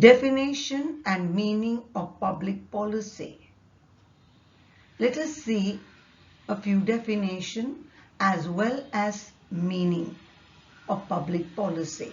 Definition and meaning of public policy. Let us see a few definitions as well as meaning of public policy.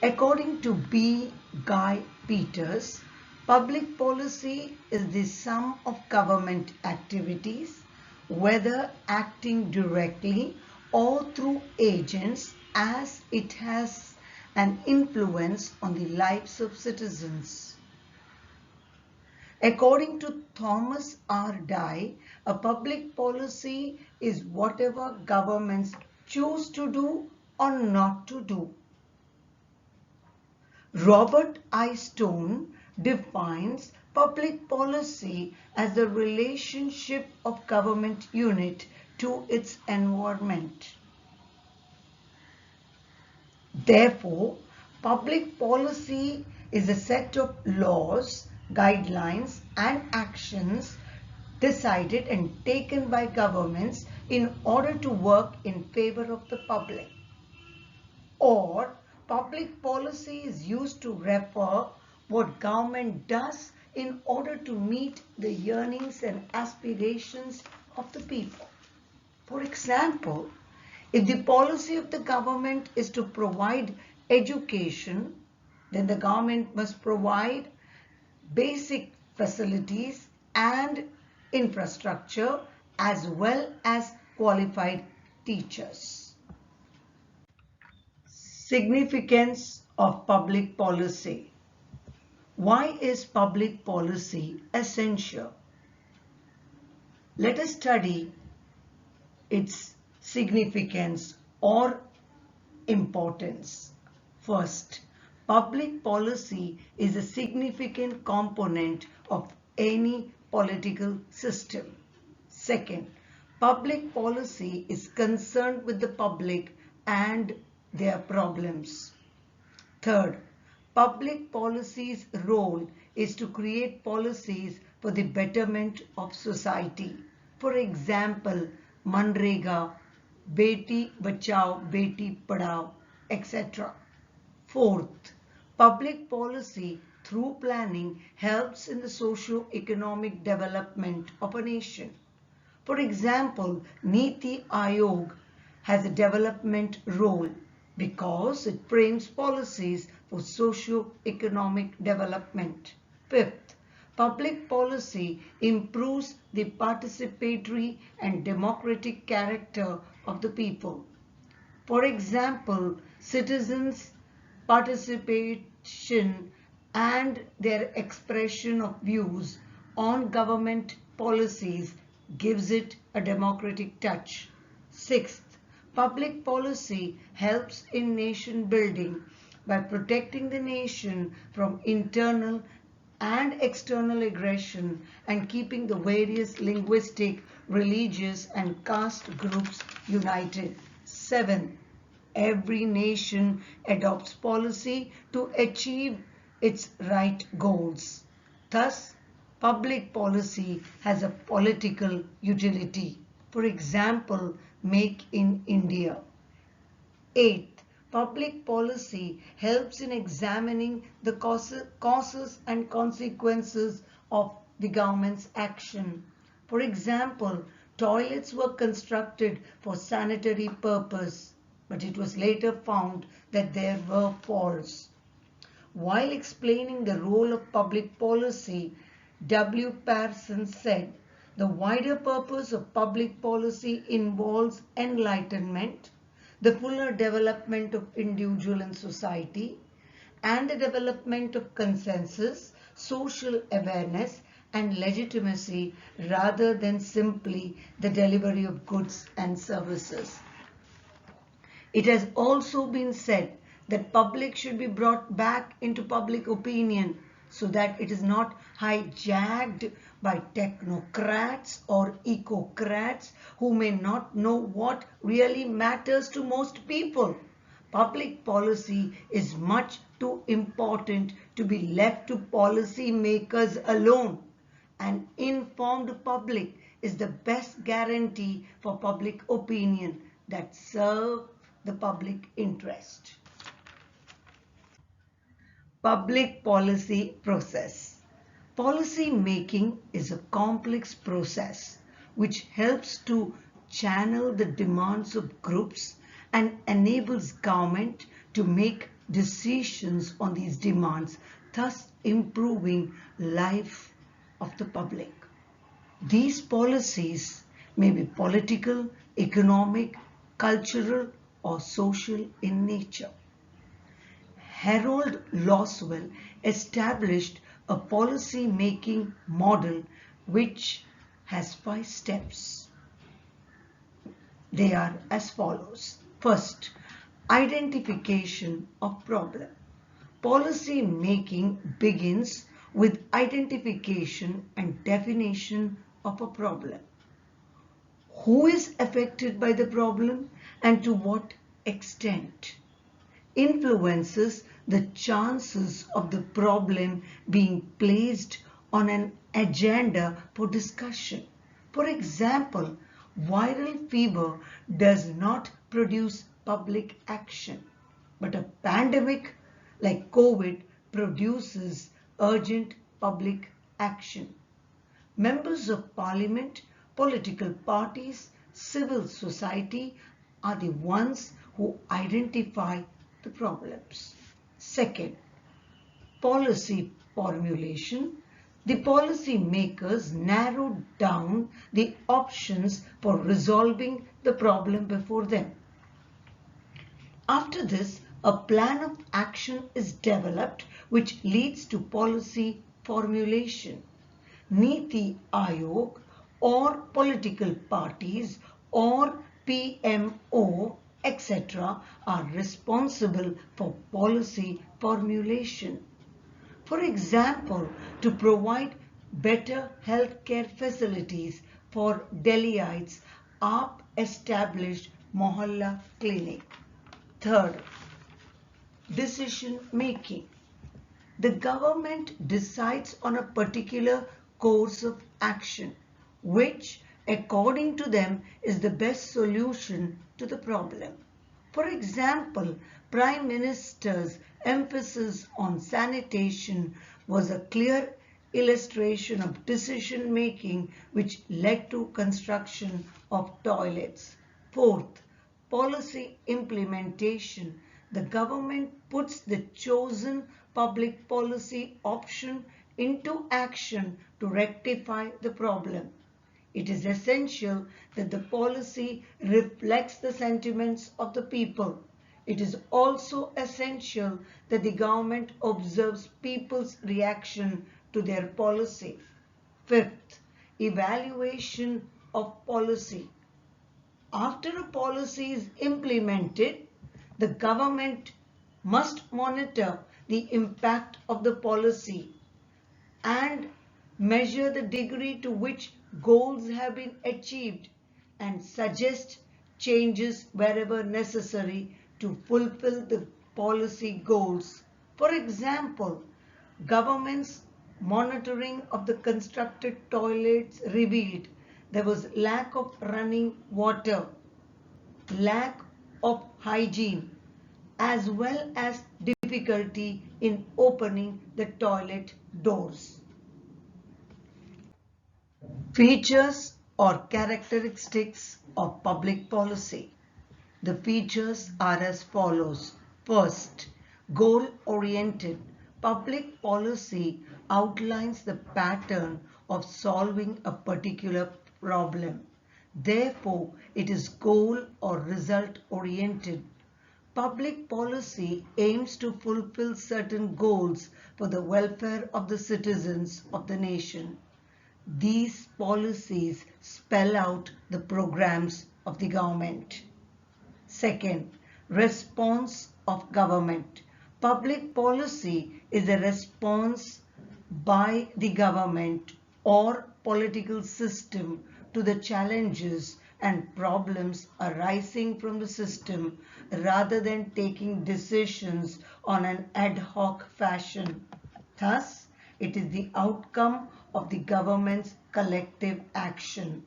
According to B. Guy Peters, public policy is the sum of government activities, whether acting directly or through agents, as it has an influence on the lives of citizens. According to Thomas R. Dye, a public policy is whatever governments choose to do or not to do. Robert I. Stone defines public policy as the relationship of government unit to its environment. Therefore, public policy is a set of laws, guidelines, and actions decided and taken by governments in order to work in favor of the public. Or, public policy is used to refer what government does in order to meet the yearnings and aspirations of the people. For example, if the policy of the government is to provide education, then the government must provide basic facilities and infrastructure as well as qualified teachers. Significance of public policy. Why is public policy essential? Let us study its significance or importance. First, public policy is a significant component of any political system. Second, public policy is concerned with the public and their problems. Third, public policy's role is to create policies for the betterment of society. For example, Manrega, Beti Bachao, Beti Padhao, etc. Fourth, public policy through planning helps in the socio-economic development of a nation. For example, Niti Aayog has a development role because it frames policies for socio-economic development. Fifth, public policy improves the participatory and democratic character of the people. For example, citizens' participation and their expression of views on government policies gives it a democratic touch. Sixth, public policy helps in nation building by protecting the nation from internal and external aggression and keeping the various linguistic, religious, and caste groups united. Seventh, every nation adopts policy to achieve its right goals. Thus, public policy has a political utility. For example, Make in India. Eighth, public policy helps in examining the causes and consequences of the government's action. For example, toilets were constructed for sanitary purpose, but it was later found that there were faults. While explaining the role of public policy, W. Pearson said, the wider purpose of public policy involves enlightenment, the fuller development of individual and society, and the development of consensus, social awareness, and legitimacy rather than simply the delivery of goods and services. It has also been said that public should be brought back into public opinion so that it is not hijacked by technocrats or ecocrats who may not know what really matters to most people. Public policy is much too important to be left to policy makers alone. An informed public is the best guarantee for public opinion that serves the public interest. Public policy process. Policy making is a complex process which helps to channel the demands of groups and enables government to make decisions on these demands, thus improving life of the public. These policies may be political, economic, cultural, or social in nature. Harold Loswell established a policy-making model which has 5 steps. They are as follows. First, identification of problem. Policy making begins with identification and definition of a problem. Who is affected by the problem and to what extent? Influences the chances of the problem being placed on an agenda for discussion. For example, viral fever does not produce public action, but a pandemic like COVID produces urgent public action. Members of parliament, political parties, civil society are the ones who identify the problems. Second, policy formulation. The policy makers narrowed down the options for resolving the problem before them. After this, a plan of action is developed which leads to policy formulation. Niti Aayog or political parties or PMO etc. are responsible for policy formulation. For example, to provide better healthcare facilities for Delhiites, AAP established Mohalla Clinic. Third, decision making. The government decides on a particular course of action, which according to them is the best solution to the problem. For example, Prime Minister's emphasis on sanitation was a clear illustration of decision making which led to construction of toilets. Fourth, policy implementation. The government puts the chosen public policy option into action to rectify the problem. It is essential that the policy reflects the sentiments of the people. It is also essential that the government observes people's reaction to their policy. Fifth, evaluation of policy. After a policy is implemented, the government must monitor the impact of the policy and measure the degree to which goals have been achieved and suggest changes wherever necessary to fulfill the policy goals. For example, government's monitoring of the constructed toilets revealed there was lack of running water, lack of hygiene, as well as difficulty in opening the toilet doors. Features or characteristics of public policy. The features are as follows. First, goal-oriented. Public policy outlines the pattern of solving a particular problem. Therefore, it is goal or result-oriented. Public policy aims to fulfill certain goals for the welfare of the citizens of the nation. These policies spell out the programs of the government. Second, response of government. Public policy is a response by the government or political system to the challenges and problems arising from the system rather than taking decisions on an ad hoc fashion. Thus, it is the outcome of the government's collective action.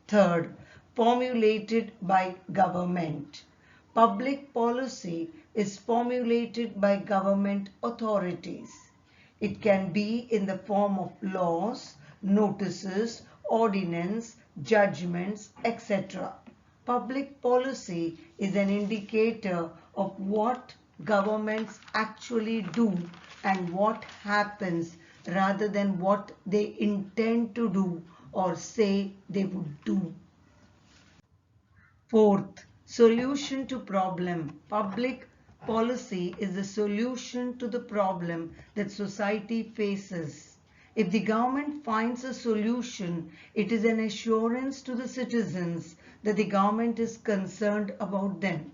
Third, formulated by government. Public policy is formulated by government authorities. It can be in the form of laws, notices, ordinance, judgments, etc. Public policy is an indicator of what governments actually do and what happens rather than what they intend to do or say they would do. Fourth, solution to problem. Public policy is the solution to the problem that society faces. If the government finds a solution, it is an assurance to the citizens that the government is concerned about them.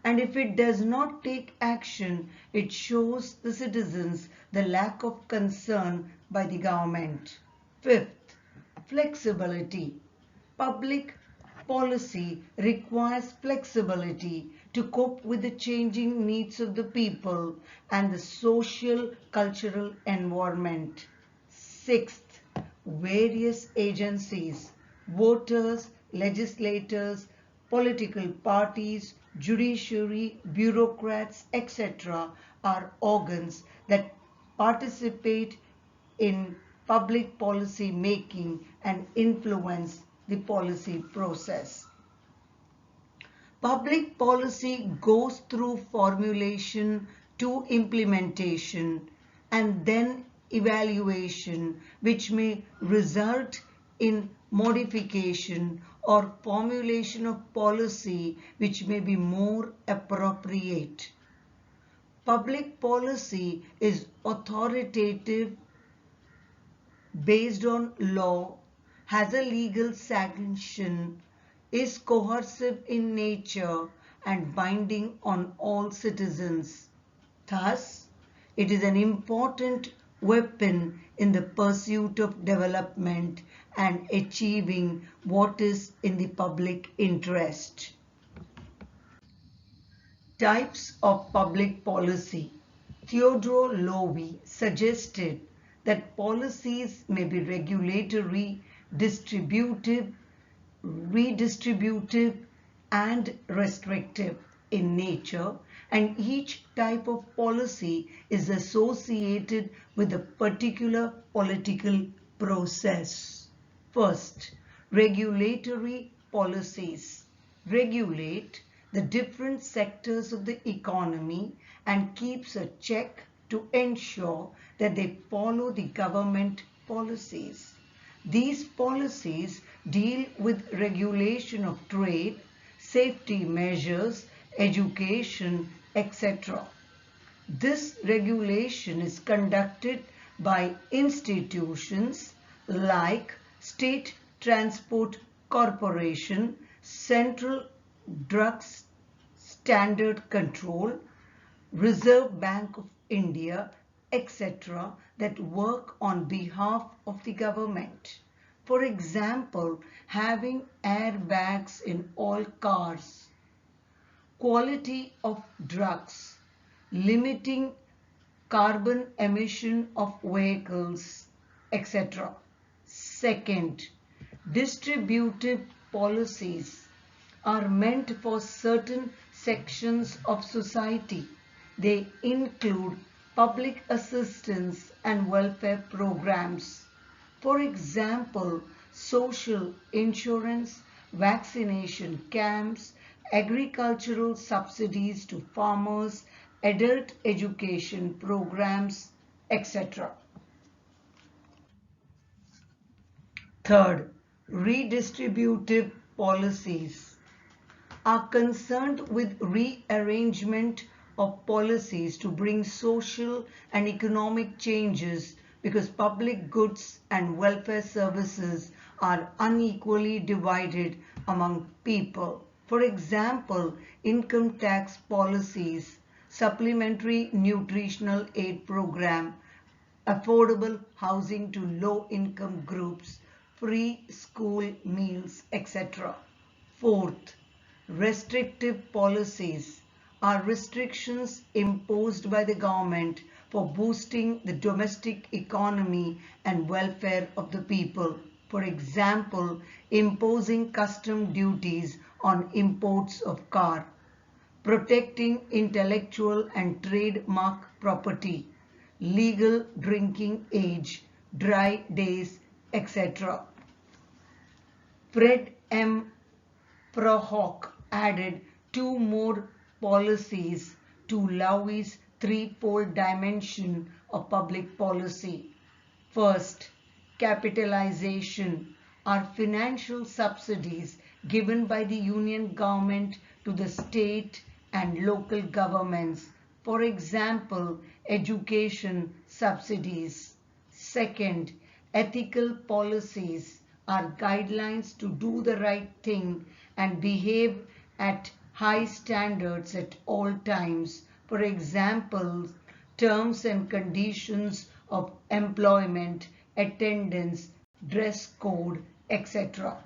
And if it does not take action, it shows the citizens the lack of concern by the government. Fifth, flexibility. Public policy requires flexibility to cope with the changing needs of the people and the social cultural environment. Sixth, various agencies, voters, legislators, political parties, judiciary, bureaucrats, etc. are organs that participate in public policy making and influence the policy process. Public policy goes through formulation to implementation and then evaluation, which may result in modification or formulation of policy which may be more appropriate. Public policy is authoritative, based on law, has a legal sanction, is coercive in nature and binding on all citizens. Thus, it is an important weapon in the pursuit of development and achieving what is in the public interest. Types of public policy. Theodore Loewy suggested that policies may be regulatory, distributive, redistributive, and restrictive in nature, and each type of policy is associated with a particular political process. First, regulatory policies regulate the different sectors of the economy and keeps a check to ensure that they follow the government policies. These policies deal with regulation of trade, safety measures, education, etc. This regulation is conducted by institutions like State Transport Corporation, Central Drugs Standard Control, Reserve Bank of India, etc. that work on behalf of the government. For example, having airbags in all cars, quality of drugs, limiting carbon emission of vehicles, etc. Second, distributive policies are meant for certain sections of society. They include public assistance and welfare programs. For example, social insurance, vaccination camps, agricultural subsidies to farmers, adult education programs, etc. Third, redistributive policies are concerned with rearrangement of policies to bring social and economic changes because public goods and welfare services are unequally divided among people. For example, income tax policies, supplementary nutritional aid program, affordable housing to low-income groups, free school meals, etc. Fourth, restrictive policies are restrictions imposed by the government for boosting the domestic economy and welfare of the people. For example, imposing custom duties on imports of car. protecting intellectual and trademark property, legal drinking age, dry days, etc. Fred M. Prohock added two more policies to Lowey's threefold dimension of public policy. First, capitalization are financial subsidies given by the union government to the state and local governments. For example, education subsidies. Second, ethical policies are guidelines to do the right thing and behave at high standards at all times. For example, terms and conditions of employment, attendance, dress code, etc.